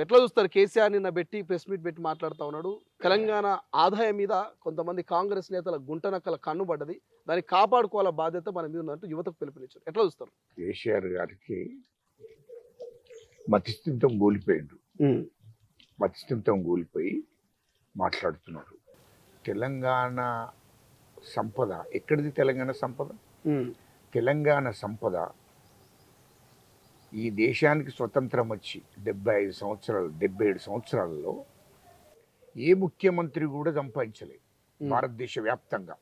ఎట్లా చూస్తారు? కేసీఆర్ నిన్న పెట్టి ప్రెస్ మీట్ పెట్టి మాట్లాడుతా ఉన్నాడు. తెలంగాణ ఆదాయం మీద కొంతమంది కాంగ్రెస్ నేతల గుంటనక్కల కన్ను పడ్డది. దాన్ని కాపాడుకోవాల బాధ్యత మన మీద ఉన్నట్టు యువతకు పిలుపునిచ్చారు. ఎట్లా చూస్తారు? కేసీఆర్ గారికి మతిస్థిమితం కూలిపోయిండు. మతిస్థిమితం కూలిపోయి మాట్లాడుతున్నారు. తెలంగాణ సంపద ఎక్కడిది? తెలంగాణ సంపద, తెలంగాణ సంపద ఈ దేశానికి స్వతంత్రం వచ్చి 75 సంవత్సరాలు 77 సంవత్సరాలలో ఏ ముఖ్యమంత్రి కూడా సంపాదించలేదు. భారతదేశ వ్యాప్తంగా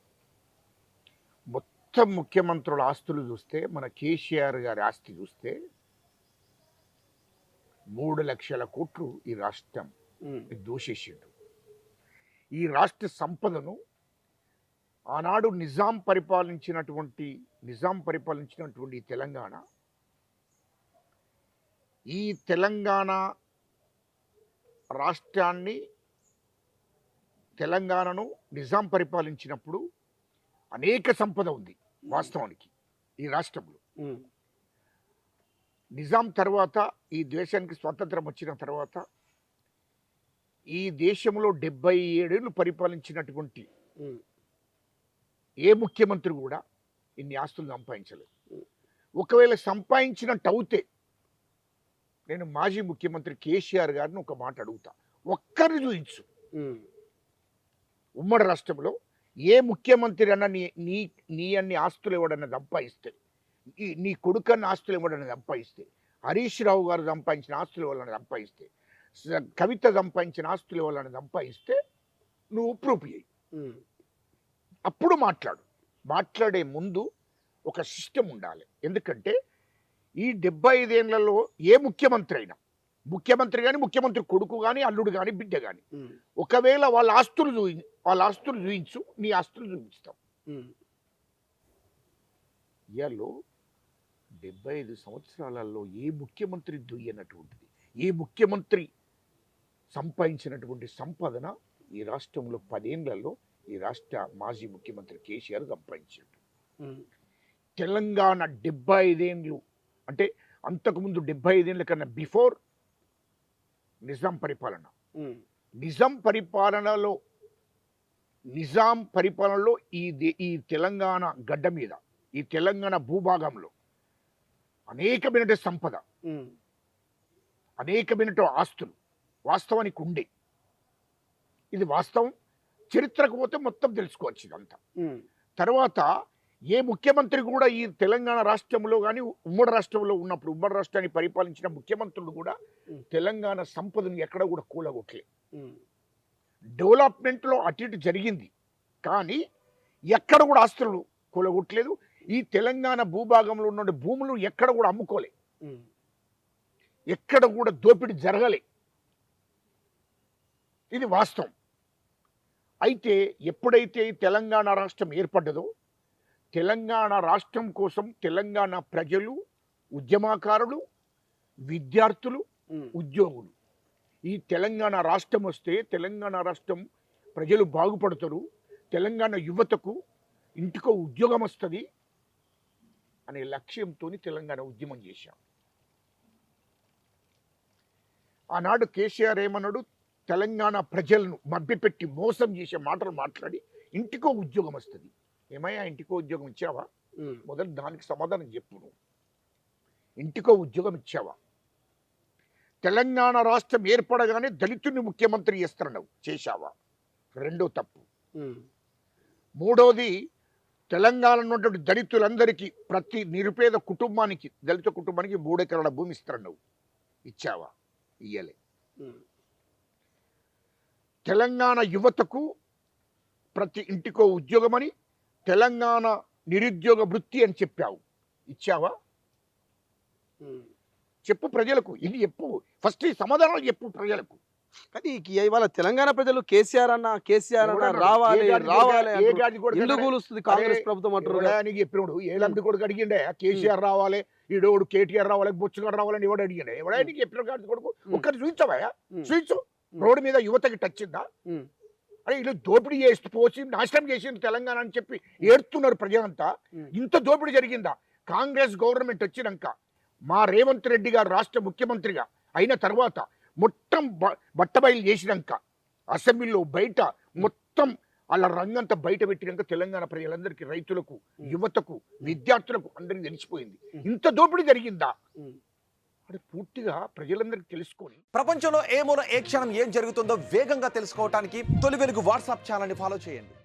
మొత్తం ముఖ్యమంత్రుల ఆస్తులు చూస్తే, మన కేసీఆర్ గారి ఆస్తి చూస్తే 3 లక్షల కోట్లు ఈ రాష్ట్రం దోషేసిండు. ఈ రాష్ట్ర సంపదను ఆనాడు నిజాం పరిపాలించినటువంటి తెలంగాణ, ఈ తెలంగాణ రాష్ట్రాన్ని, తెలంగాణను నిజాం పరిపాలించినప్పుడు అనేక సంపద ఉంది వాస్తవానికి ఈ రాష్ట్రంలో. నిజాం తర్వాత ఈ దేశానికి స్వాతంత్రం వచ్చిన తర్వాత ఈ దేశంలో 77 ఏళ్ళు పరిపాలించినటువంటి ఏ ముఖ్యమంత్రి కూడా ఇన్ని ఆస్తులు సంపాదించలేదు. ఒకవేళ సంపాదించినట్టు అవుతే నేను మాజీ ముఖ్యమంత్రి కేసీఆర్ గారిని ఒక మాట అడుగుతా, ఒక్కరిని చూపించు. ఉమ్మడి రాష్ట్రంలో ఏ ముఖ్యమంత్రి అన్న నీ అన్ని ఆస్తులు ఎవడన్నా సంపాదిస్తే, నీ కొడుకన్న ఆస్తులు ఎవడన్నా సంపాదిస్తే, హరీష్ రావు గారు సంపాదించిన ఆస్తులు ఎవరన్నా సంపాదిస్తే, కవిత సంపాదించిన ఆస్తులు ఎవరన్నా సంపాదిస్తే నువ్వు ప్రూఫ్ చేయి, అప్పుడు మాట్లాడు. మాట్లాడే ముందు ఒక సిస్టమ్ ఉండాలి. ఎందుకంటే ఈ 75 ఏళ్లలో ఏ ముఖ్యమంత్రి అయినా, ముఖ్యమంత్రి కానీ, ముఖ్యమంత్రి కొడుకు కానీ, అల్లుడు కానీ, బిడ్డ కానీ, ఒకవేళ వాళ్ళ ఆస్తులు చూపించు, నీ ఆస్తులు చూపిస్తాం. ఇయాలో 75 సంవత్సరాలలో ఏ ముఖ్యమంత్రి దుయ్యనటువంటిది, ఏ ముఖ్యమంత్రి సంపాదించినటువంటి సంపాదన ఈ రాష్ట్రంలో 10 ఏళ్లలో ఈ రాష్ట్ర మాజీ ముఖ్యమంత్రి కేసీఆర్ సంపాదించాడు. తెలంగాణ 75 ఏళ్ళు అంటే అంతకుముందు 75 ఏళ్ళ కన్నా బిఫోర్ నిజాం పరిపాలన, నిజాం పరిపాలనలో ఈ తెలంగాణ గడ్డ మీద, ఈ తెలంగాణ భూభాగంలో అనేకమైన సంపద, అనేకమైన ఆస్తులు వాస్తవానికి ఉండే. ఇది వాస్తవం. చరిత్రకు పోతే మొత్తం తెలుసుకోవచ్చు ఇదంతా. తర్వాత ఏ ముఖ్యమంత్రి కూడా ఈ తెలంగాణ రాష్ట్రంలో కానీ, ఉమ్మడి రాష్ట్రంలో ఉన్నప్పుడు ఉమ్మడి రాష్ట్రాన్ని పరిపాలించిన ముఖ్యమంత్రులు కూడా తెలంగాణ సంపదను ఎక్కడ కూడా కూలగొట్టలే. డెవలప్మెంట్లో అటు ఇటు జరిగింది కానీ ఎక్కడ కూడా ఆస్తులు కూలగొట్టలేదు. ఈ తెలంగాణ భూభాగంలో ఉన్న భూములు ఎక్కడ కూడా అమ్ముకోలే, ఎక్కడ కూడా దోపిడీ జరగలే. ఇది వాస్తవం. అయితే ఎప్పుడైతే ఈ తెలంగాణ రాష్ట్రం ఏర్పడ్డదో, తెలంగాణ రాష్ట్రం కోసం తెలంగాణ ప్రజలు, ఉద్యమకారులు, విద్యార్థులు, ఉద్యోగులు, ఈ తెలంగాణ రాష్ట్రం వస్తే తెలంగాణ రాష్ట్రం ప్రజలు బాగుపడతారు, తెలంగాణ యువతకు ఇంటికో ఉద్యోగం వస్తుంది అనే లక్ష్యంతో తెలంగాణ ఉద్యమం చేశాం. ఆనాడు కేసీఆర్ ఏమన్నాడు? తెలంగాణ ప్రజలను మభ్యపెట్టి మోసం చేసే మాటలు మాట్లాడి ఇంటికో ఉద్యోగం వస్తుంది. ఏమయ్యా, ఇంటికో ఉద్యోగం ఇచ్చావా? మొదలు దానికి సమాధానం చెప్పు. నువ్వు ఇంటికో ఉద్యోగం ఇచ్చావా? తెలంగాణ రాష్ట్రం ఏర్పడగానే దళితుని ముఖ్యమంత్రి చేస్తున్నావు, చేశావా? రెండో తప్పు. మూడోది, తెలంగాణలో ఉన్నటువంటి దళితులందరికీ, ప్రతి నిరుపేద కుటుంబానికి, దళిత కుటుంబానికి 3 ఎకరాల భూమి ఇస్తున్నావు, ఇచ్చావా? ఇయ్యలే. తెలంగాణ యువతకు ప్రతి ఇంటికో ఉద్యోగమని, తెలంగాణ నిరుద్యోగ వృత్తి అని చెప్పావు, ఇచ్చావా? చెప్పు ప్రజలకు. ఇది చెప్పు, ఫస్ట్ ఈ సమాధానాలు చెప్పు ప్రజలకు. కానీ ఇవాళ తెలంగాణ ప్రజలు కేసీఆర్ అన్న రావాలి ఎందుకు కూలుస్తుంది కాంగ్రెస్ ప్రభుత్వం అంటారు. చెప్పినప్పుడు ఏలంటి కొడుకు అడిగిండే కేసీఆర్ రావాలి, ఈడోడు కేటీఆర్ రావాలి, బొచ్చుగాడు రావాలని ఎవడు అడిగిండే? ఎవడానికి చెప్పిన గాడి కొడుకు ఒక్కటి చూపించవా? చూపించు. రోడ్డు మీద యువతకి టచ్ ఉందా? అరే వీళ్ళు దోపిడీ చేసి పోసి నాశనం చేసింది తెలంగాణ అని చెప్పి ఏడుతున్నారు ప్రజలంతా. ఇంత దోపిడీ జరిగిందా? కాంగ్రెస్ గవర్నమెంట్ వచ్చినాక మా రేవంత్ రెడ్డి గారు రాష్ట్ర ముఖ్యమంత్రిగా అయిన తర్వాత మొత్తం బట్టబయలు చేసినాక అసెంబ్లీలో బయట మొత్తం వాళ్ళ రంగంతా బయట పెట్టినాక తెలంగాణ ప్రజలందరికీ, రైతులకు, యువతకు, విద్యార్థులకు అందరికీ తెలిసిపోయింది. ఇంత దోపిడీ జరిగిందా అంటే పూర్తిగా ప్రజలందరికీ తెలుసుకొని ప్రపంచంలో ఏ మూల ఏ క్షణం ఏం జరుగుతుందో వేగంగా తెలుసుకోవడానికి తొలి వెలుగు వాట్సాప్ ఛానల్ని ఫాలో చేయండి.